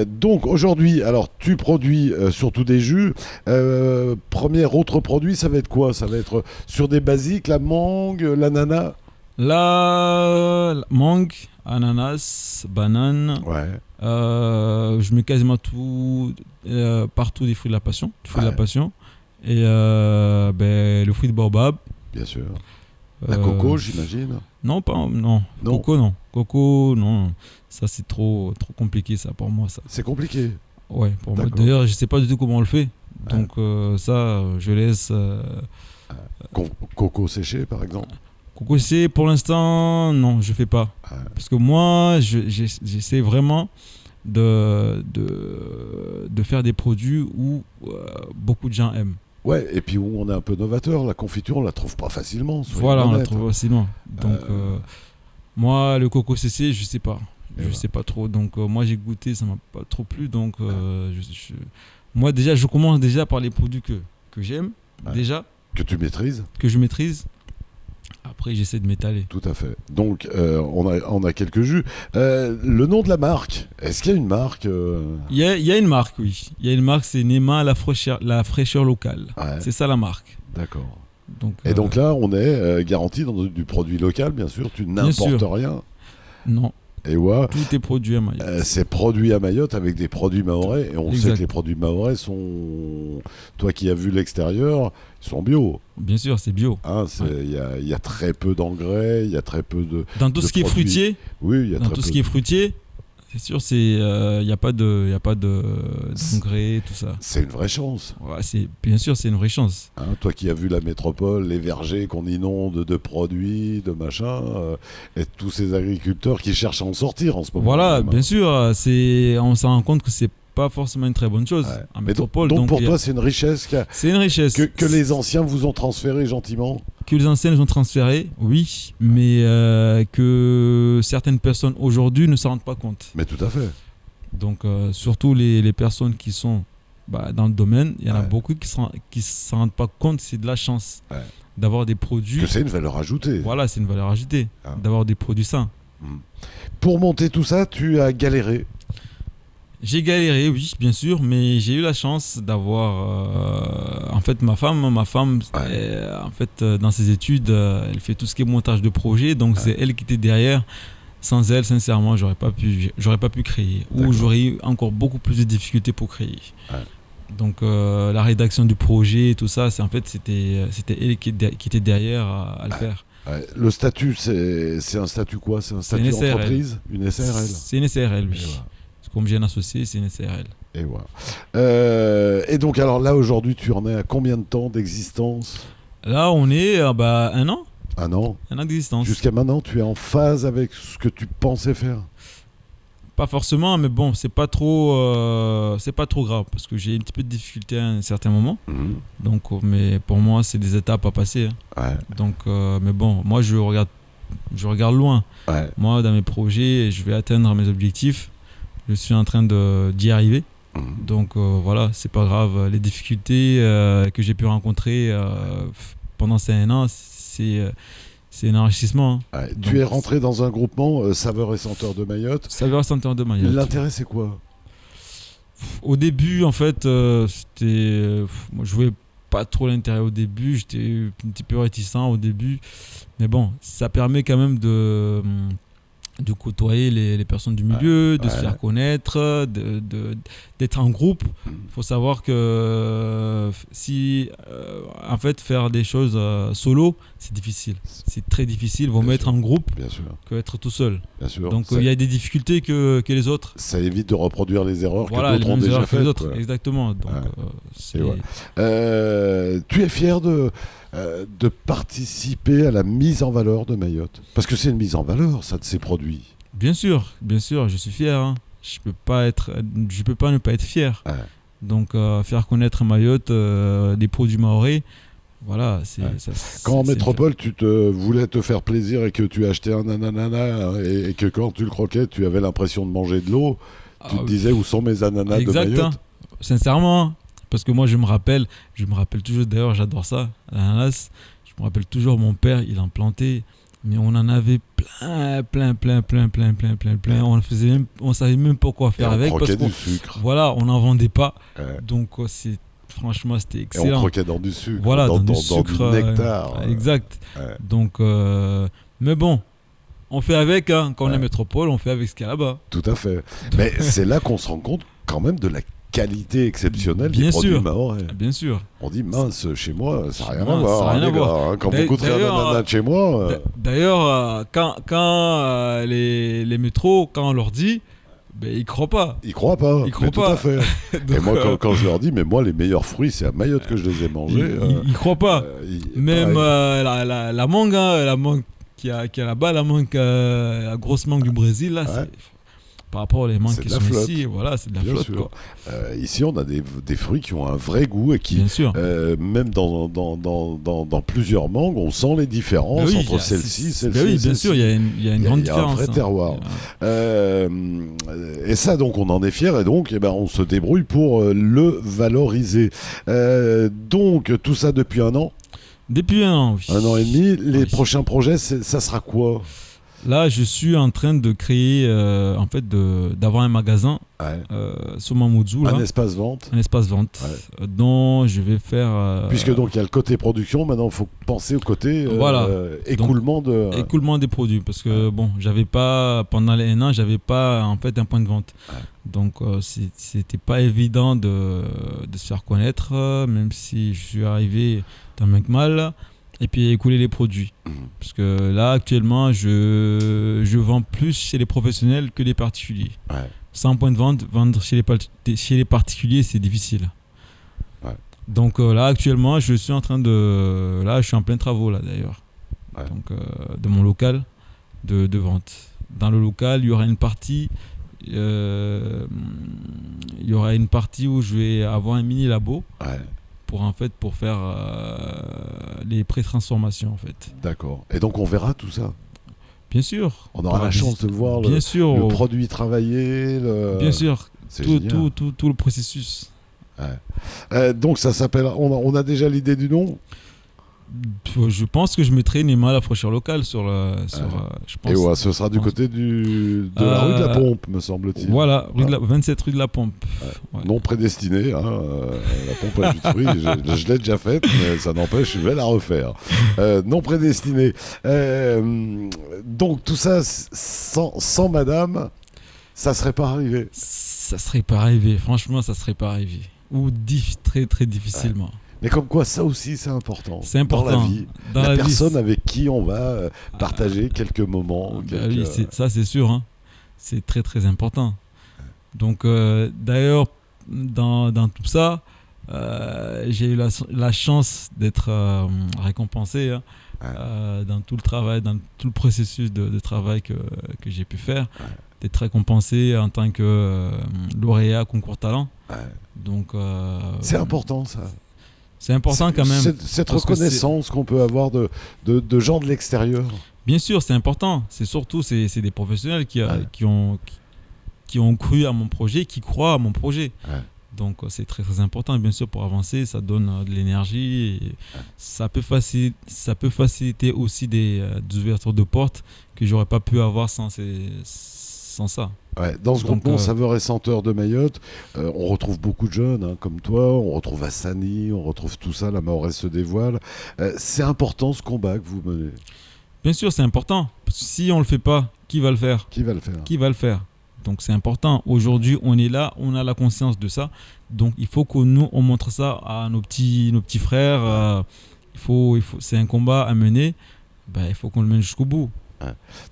Donc aujourd'hui, alors tu produis surtout des jus. Premier autre produit, ça va être quoi? Ça va être sur des basiques, la mangue, l'ananas. La mangue, ananas, banane. Ouais. Je mets quasiment tout, partout des fruits de la passion, de la passion, et le fruit de baobab. Bien sûr. La coco, j'imagine. Non. Coco, non. Ça, c'est trop compliqué, ça, pour moi. Ça. C'est compliqué. Ouais, pour moi. D'ailleurs, je sais pas du tout comment on le fait. Donc, ça, je laisse. Coco séché, par exemple. Coco séché, pour l'instant, non, je fais pas. Parce que moi, j'essaie vraiment de faire des produits où beaucoup de gens aiment. Ouais, et puis où on est un peu novateur, la confiture, on la trouve pas facilement. Voilà, on la trouve facilement. Donc, moi, le coco CC, je sais pas. Je sais pas trop. Donc, moi, j'ai goûté, ça m'a pas trop plu. Donc, moi, déjà, je commence déjà par les produits que j'aime. Déjà. Que tu maîtrises. Que je maîtrise. Après, j'essaie de m'étaler. Tout à fait. Donc, on a quelques jus. Le nom de la marque, est-ce qu'il y a une marque Il y a une marque, oui. Il y a une marque, c'est Nema la fraîcheur locale. Ouais. C'est ça la marque. D'accord. Donc là, on est garanti dans du produit local, bien sûr. Tu n'importes rien. Non. Et ouais, tout est produit à Mayotte. C'est produit à Mayotte avec des produits mahorais. Et on sait que les produits mahorais sont... Toi qui as vu l'extérieur, ils sont bio. Bien sûr, c'est bio. Il y a très peu d'engrais, il y a très peu de... Dans tout ce qui est fruitier. Oui, il y a dans tout ce qui est fruitier, c'est sûr, il n'y a pas d'engrais, tout ça. C'est une vraie chance. Ouais, bien sûr, c'est une vraie chance. Toi qui as vu la métropole, les vergers qu'on inonde de produits, de machins, et tous ces agriculteurs qui cherchent à en sortir en ce moment. Voilà, bien sûr, on s'en rend compte que c'est pas forcément une très bonne chose en métropole. Donc pour toi, c'est une richesse c'est une richesse que les anciens vous ont transférée gentiment. Que les enseignes ont transféré, oui, mais que certaines personnes aujourd'hui ne s'en rendent pas compte. Mais tout à fait. Donc, surtout les personnes qui sont dans le domaine, il y en a beaucoup qui ne s'en rendent pas compte. C'est de la chance d'avoir des produits. Que c'est une valeur ajoutée. Voilà, c'est une valeur ajoutée d'avoir des produits sains. Pour monter tout ça, tu as galéré. J'ai galéré, oui, bien sûr, mais j'ai eu la chance d'avoir en fait ma femme en fait dans ses études, elle fait tout ce qui est montage de projet, donc c'est elle qui était derrière. Sans elle, sincèrement, j'aurais pas pu créer, ou j'aurais eu encore beaucoup plus de difficultés pour créer. Donc la rédaction du projet et tout ça, c'était elle qui était derrière à le faire. Le statut, c'est un statut quoi? C'est un statut d'entreprise? Une SARL? C'est une SARL, oui. Comme j'ai un associé, c'est une SARL. Et voilà. Et donc, alors là, aujourd'hui, tu en es à combien de temps d'existence? Là, on est à 1 an. 1 an? 1 an d'existence. Jusqu'à maintenant, tu es en phase avec ce que tu pensais faire? Pas forcément, mais bon, c'est pas trop grave, parce que j'ai un petit peu de difficulté à un certain moment. Donc, mais pour moi, c'est des étapes à passer. Donc, mais bon, moi, je regarde loin. Moi, dans mes projets, je vais atteindre mes objectifs. Je suis en train d'y arriver. Donc voilà, c'est pas grave. Les difficultés que j'ai pu rencontrer pendant ces 1 an, c'est un enrichissement. Tu es rentré dans un groupement Saveurs et Senteurs de Mayotte. Saveurs et Senteurs de Mayotte. L'intérêt, c'est quoi? Au début, en fait, c'était... moi, je voyais pas trop l'intérêt au début. J'étais un petit peu réticent au début. Mais bon, ça permet quand même de côtoyer les personnes du milieu, de se faire connaître, d'être en groupe. Il faut savoir que en fait, faire des choses solo, c'est difficile. C'est très difficile. Il vaut mieux être en groupe qu'être tout seul. Bien sûr. Donc, il y a des difficultés que les autres. Ça évite de reproduire les erreurs que d'autres ont déjà faites. Exactement. Donc, tu es fier de participer à la mise en valeur de Mayotte? Parce que c'est une mise en valeur, ça, de ces produits. Bien sûr, je suis fier. Je peux pas ne pas être fier. Donc, faire connaître Mayotte, des produits mahorais, voilà. Quand en métropole, tu voulais te faire plaisir et que tu achetais un ananas et que quand tu le croquais, tu avais l'impression de manger de l'eau, tu te disais où sont mes ananas de Mayotte? Sincèrement. Parce que moi, je me rappelle toujours, d'ailleurs, j'adore ça, l'ananas. Je me rappelle toujours, mon père, il en plantait, mais on en avait plein. On savait même pas quoi faire avec. Parce du sucre. Voilà, on n'en vendait pas. Donc, franchement, c'était excellent. Et on croquait dans du sucre. Voilà, dans du sucre, du nectar. Exact. Donc, mais bon. On fait avec, quand on est métropole, on fait avec ce qu'il y a là-bas. Tout à fait. Mais c'est là qu'on se rend compte quand même de la qualité exceptionnelle des produits mahorais. Bien sûr. On dit mince, chez moi, ça n'a rien à voir. Quand vous goûterez un ananas de chez moi... D'ailleurs, quand les métros, quand on leur dit, ils croient pas. Ils croient pas. Tout à fait. Donc, et moi, quand je leur dis, mais moi, les meilleurs fruits, c'est à Mayotte que je les ai mangés. Ils croient pas. Même la mangue, la mangue qui a là-bas, la grosse mangue du Brésil, là, c'est... Par rapport aux mangues qui sont ici, voilà, c'est de la flotte. Quoi. Ici, on a des fruits qui ont un vrai goût et qui, même dans plusieurs mangues, on sent les différences entre celle-ci, celle-ci. Oui, bien sûr, il y a une grande différence. Il y a un vrai terroir. Et ça, donc, on en est fiers et donc, on se débrouille pour le valoriser. Donc, tout ça depuis 1 an? Depuis 1 an, oui. 1 an et demi. Les prochains projets, ça sera quoi? Là, je suis en train de créer, d'avoir un magasin sur Mamoudzou. Un espace vente. Un espace vente dont je vais faire... Puisque donc il y a le côté production, maintenant il faut penser au côté écoulement des produits. Parce que j'avais pas, pendant les 1 an, j'avais pas en fait un point de vente. Donc c'était pas évident de se faire connaître, même si je suis arrivé tant bien que mal. Et puis écouler les produits. Parce que là, actuellement, je vends plus chez les professionnels que les particuliers. Sans point de vente, vendre chez les particuliers, c'est difficile. Donc là, actuellement, je suis en plein travaux, là, d'ailleurs. Donc, de mon local de vente. Dans le local, il y aura une partie... où je vais avoir un mini labo pour faire les pré-transformations en fait. D'accord. Et donc on verra tout ça. Bien sûr. On aura la chance de voir le produit travaillé. Bien sûr. Tout le processus. Ouais. Donc ça s'appelle. On a déjà l'idée du nom. Je pense que je mettrai Nema la fraîcheur locale sur je pense. Et ouais, ce sera du côté de la rue de la Pompe, me semble-t-il. Voilà, 27 rue de la Pompe. Ouais. Non prédestiné, hein, la pompe à jus de fruits, je l'ai déjà faite, mais ça n'empêche, je vais la refaire. Non prédestiné. Donc tout ça, sans madame, ça serait pas arrivé. Ça serait pas arrivé, franchement, ça serait pas arrivé. Ou très très difficilement. Ouais. Mais comme quoi, ça aussi, c'est important. C'est important. Dans la vie. La personne avec qui on va partager quelques moments. Oui, ça, c'est sûr. Hein. C'est très, très important. Donc, d'ailleurs, dans tout ça, j'ai eu la chance d'être récompensé dans tout le travail, dans tout le processus de travail que j'ai pu faire. Ouais. D'être récompensé en tant que lauréat concours talent. Ouais. Donc, c'est important, ça. C'est important quand même. Cette reconnaissance qu'on peut avoir de gens de l'extérieur. Bien sûr, c'est important. C'est surtout c'est des professionnels qui ont cru à mon projet, qui croient à mon projet. Ouais. Donc c'est très, très important. Et bien sûr, pour avancer, ça donne de l'énergie. Et ça peut faciliter aussi des ouvertures de portes que j'aurais pas pu avoir sans ça. Ouais, dans ce groupement Saveurs et Senteurs de Mayotte, on retrouve beaucoup de jeunes comme toi, on retrouve Hassani, on retrouve tout ça, la Mahoraize se dévoile. C'est important ce combat que vous menez. Bien sûr, c'est important. Si on ne le fait pas, qui va le faire ? Qui va le faire ? Donc c'est important. Aujourd'hui, on est là, on a la conscience de ça. Donc il faut que nous, on montre ça à nos petits frères. C'est un combat à mener. Il faut qu'on le mène jusqu'au bout.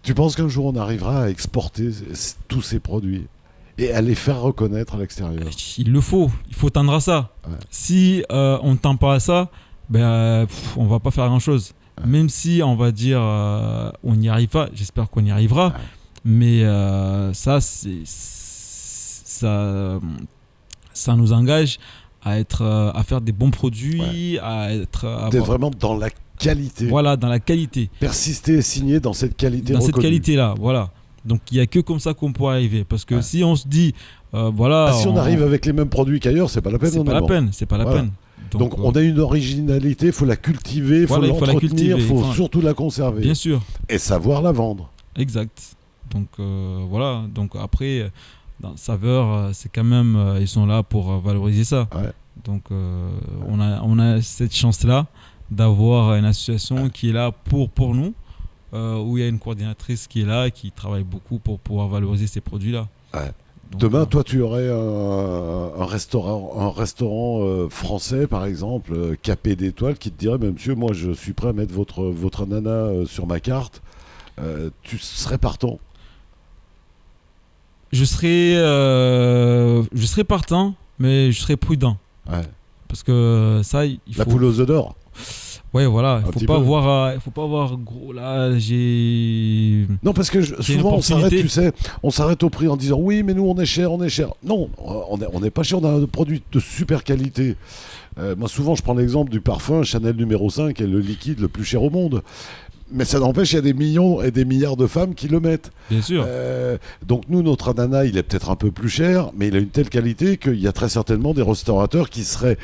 Tu penses qu'un jour on arrivera à exporter tous ces produits et à les faire reconnaître à l'extérieur ? Il faut tendre à ça. Ouais. Si on ne tend pas à ça, on va pas faire grand chose. Ouais. Même si on va dire on n'y arrive pas, j'espère qu'on y arrivera. Ouais. Mais ça nous engage à faire des bons produits, d'être vraiment dans la qualité. Voilà, dans la qualité. Persister et signer dans cette qualité reconnue. Dans cette qualité-là, voilà. Donc, il n'y a que comme ça qu'on pourra arriver. Parce que si on se dit, si on arrive avec les mêmes produits qu'ailleurs, c'est pas la peine. C'est pas la peine. Donc on a une originalité, il faut la cultiver, il faut l'entretenir, il faut surtout la conserver. Bien sûr. Et savoir la vendre. Exact. Donc, voilà. Donc, après, dans Saveurs, c'est quand même, ils sont là pour valoriser ça. Ouais. Donc, on a cette chance-là d'avoir une association qui est là pour nous, où il y a une coordinatrice qui est là, qui travaille beaucoup pour pouvoir valoriser ces produits-là. Ouais. Donc, demain, toi, tu aurais un restaurant français, par exemple, capé d'étoiles, qui te dirait, mais monsieur, moi, je suis prêt à mettre votre ananas sur ma carte. Tu serais partant ? Je serais partant, mais je serais prudent. Ouais. Parce que ça, il faut... La poule aux œufs d'or. Ouais, voilà. Il faut pas avoir gros. Là, Non, parce que souvent on s'arrête, tu sais, on s'arrête au prix en disant oui, mais nous on est cher. Non, on n'est pas cher. On a un produit de super qualité. Moi, souvent, je prends l'exemple du parfum Chanel numéro 5, qui est le liquide le plus cher au monde. Mais ça n'empêche, il y a des millions et des milliards de femmes qui le mettent. Bien sûr. Donc nous, notre ananas, il est peut-être un peu plus cher, mais il a une telle qualité qu'il y a très certainement des restaurateurs qui seraient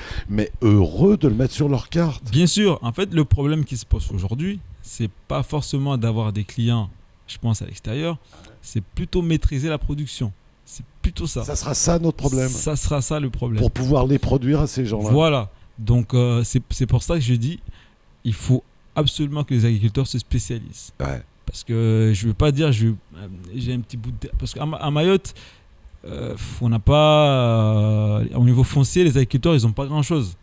heureux de le mettre sur leur carte. Bien sûr. En fait, le problème qui se pose aujourd'hui, c'est pas forcément d'avoir des clients, je pense, à l'extérieur. C'est plutôt maîtriser la production. C'est plutôt ça. Ça sera ça notre problème. Ça sera ça le problème. Pour pouvoir les produire à ces gens-là. Voilà. Donc c'est pour ça que je dis, il faut absolument que les agriculteurs se spécialisent. Ouais. Parce que je ne veux pas dire, j'ai un petit bout de... Parce qu'à Mayotte, on n'a pas... au niveau foncier, les agriculteurs, ils n'ont pas grand-chose.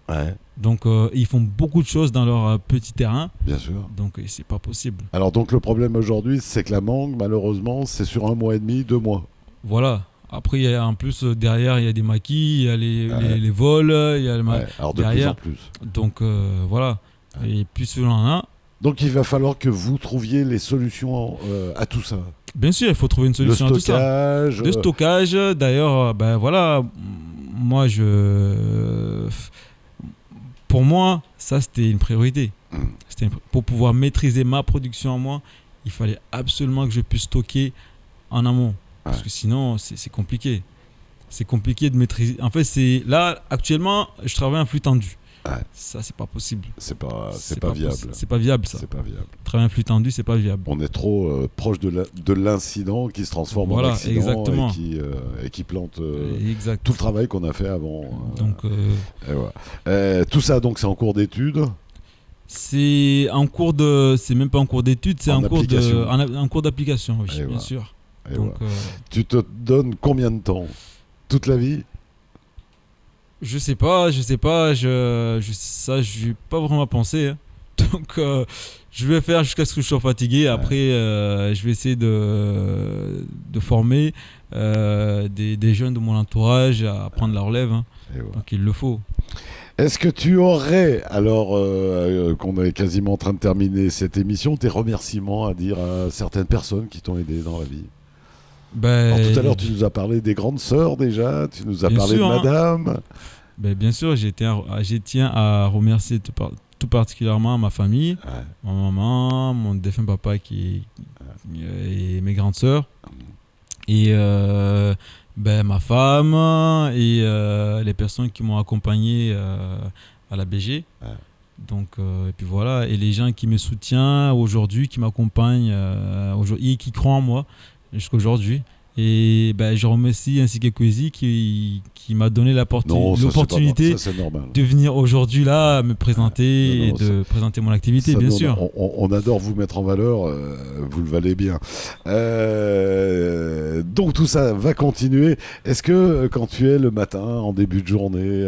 Ouais. Donc, ils font beaucoup de choses dans leur petit terrain. Bien sûr. Donc, c'est pas possible. Alors, donc, le problème aujourd'hui, c'est que la mangue, malheureusement, c'est sur 1 mois et demi, 2 mois. Voilà. Après, en plus, derrière, il y a des maquis, il y a les vols, il y a le alors, de derrière. plus en plus. Donc, voilà. Et puis selon un. Donc il va falloir que vous trouviez les solutions à tout ça. Bien sûr, il faut trouver une solution à tout ça. Le stockage, d'ailleurs, voilà, moi pour moi, ça, c'était une priorité. Pour pouvoir maîtriser ma production en moi, il fallait absolument que je puisse stocker en amont. Parce que sinon, c'est compliqué. C'est compliqué de maîtriser. En fait, là, actuellement, je travaille en flux tendu. Ça, c'est pas possible. C'est pas viable. C'est pas viable, ça. C'est pas viable. Travailler en flux tendu, c'est pas viable. On est trop proche de l'incident qui se transforme en accident exactement. Et qui plante tout le travail qu'on a fait avant. Donc, tout ça, donc, c'est en cours d'études. C'est même pas en cours d'études, c'est en cours d'application, oui, bien sûr. Donc, tu te donnes combien de temps? Toute la vie? Je sais pas, ça, je n'ai pas vraiment pensé. Hein. Donc, je vais faire jusqu'à ce que je sois fatigué. Après, je vais essayer de former des jeunes de mon entourage à prendre la relève. Hein. Donc, il le faut. Est-ce que tu aurais, alors qu'on est quasiment en train de terminer cette émission, des remerciements à dire à certaines personnes qui t'ont aidé dans la vie? Alors, tout à l'heure, tu nous as parlé des grandes sœurs déjà, tu nous as parlé de madame. Bien sûr, je tiens à remercier tout particulièrement ma famille, ma maman, mon défunt papa et mes grandes sœurs, et ma femme et les personnes qui m'ont accompagné à la BG. Donc, et puis voilà, et les gens qui me soutiennent aujourd'hui, qui m'accompagnent aujourd'hui, et qui croient en moi jusqu'aujourd'hui. Et je remercie ainsi que Kwesi qui m'a donné l'opportunité de venir aujourd'hui là me présenter de présenter mon activité, bien sûr. On adore vous mettre en valeur, vous le valez bien. Donc tout ça va continuer. Est-ce que quand tu es le matin, en début de journée,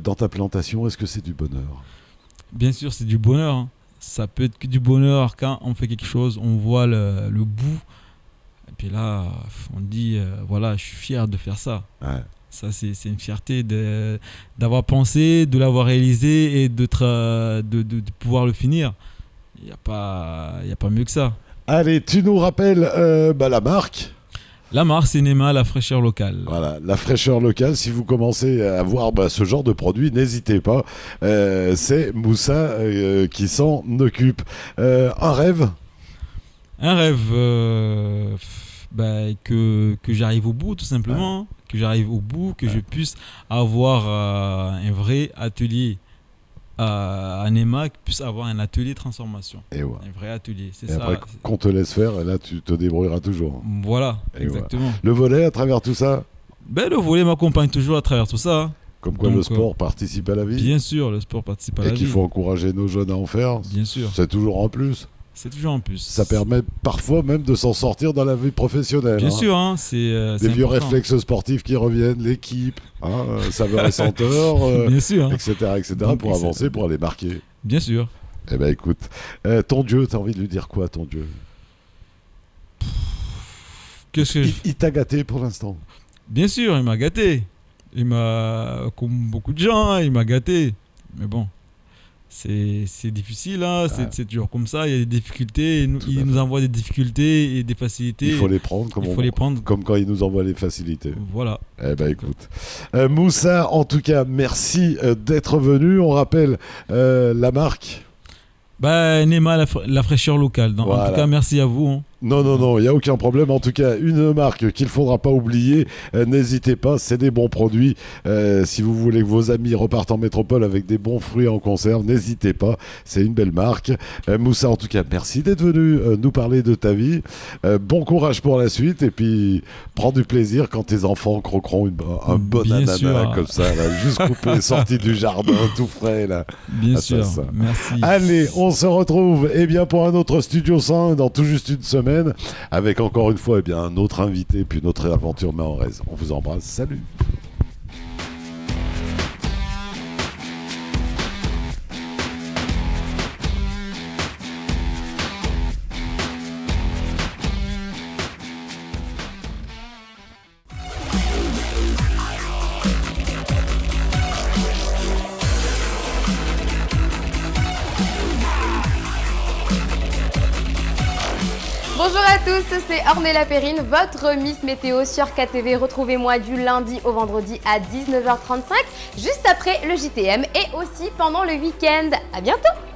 dans ta plantation, est-ce que c'est du bonheur? Bien sûr, c'est du bonheur. Hein. Ça peut être que du bonheur quand on fait quelque chose, on voit le bout. Et puis là, on dit, je suis fier de faire ça. Ça, c'est une fierté d'avoir pensé, de l'avoir réalisé et de pouvoir le finir. Il n'y a pas mieux que ça. Allez, tu nous rappelles la marque. La marque, c'est Nema, la fraîcheur locale. Voilà, la fraîcheur locale. Si vous commencez à voir ce genre de produit, n'hésitez pas. C'est Moussa qui s'en occupe. Un rêve? Un rêve que j'arrive au bout, tout simplement. Que j'arrive au bout, que je puisse avoir un vrai atelier à Nema, qui puisse avoir un atelier de transformation. Un vrai atelier, c'est ça. Après, qu'on te laisse faire, et là, tu te débrouilleras toujours. Voilà, exactement. Le volet, à travers tout ça? Le volet m'accompagne toujours à travers tout ça. Comme quoi, le sport participe à la vie. Bien sûr, le sport participe à la vie. Et qu'il faut encourager nos jeunes à en faire. Bien sûr. C'est toujours en plus. C'est toujours en plus. Ça permet parfois même de s'en sortir dans la vie professionnelle. Bien sûr, c'est des vieux réflexes sportifs qui reviennent, l'équipe, saveur et senteur, bien sûr, etc. Donc, pour avancer, pour aller marquer. Bien sûr. Eh bien, écoute, ton Dieu, t'as envie de lui dire quoi, ton Dieu? Il t'a gâté pour l'instant? Bien sûr, il m'a gâté. Comme beaucoup de gens, il m'a gâté. Mais bon. C'est difficile, hein. C'est toujours comme ça, il y a des difficultés, il nous envoie des difficultés et des facilités. Il faut les prendre comme quand il nous envoie les facilités. Voilà. Eh ben écoute. Moussa, en tout cas, merci d'être venu. On rappelle la marque. Nema, la fraîcheur locale. Voilà. En tout cas, merci à vous. Hein. Non, il n'y a aucun problème. En tout cas, une marque qu'il ne faudra pas oublier. N'hésitez pas, c'est des bons produits. Si vous voulez que vos amis repartent en métropole avec des bons fruits en conserve, n'hésitez pas. C'est une belle marque. Moussa, en tout cas, merci d'être venu nous parler de ta vie. Bon courage pour la suite. Et puis, prends du plaisir quand tes enfants croqueront un bon ananas comme ça, là, juste coupé, sorti du jardin, tout frais. Là. Bien sûr, merci. Allez, on se retrouve pour un autre Studio 100 dans tout juste une semaine. Avec encore une fois un autre invité puis une autre aventure mahoraise. On vous embrasse, salut. Bonjour Bonjour à tous, c'est Ornella Perrine, votre Miss Météo sur KTV. Retrouvez-moi du lundi au vendredi à 19h35, juste après le JTM et aussi pendant le week-end. À bientôt!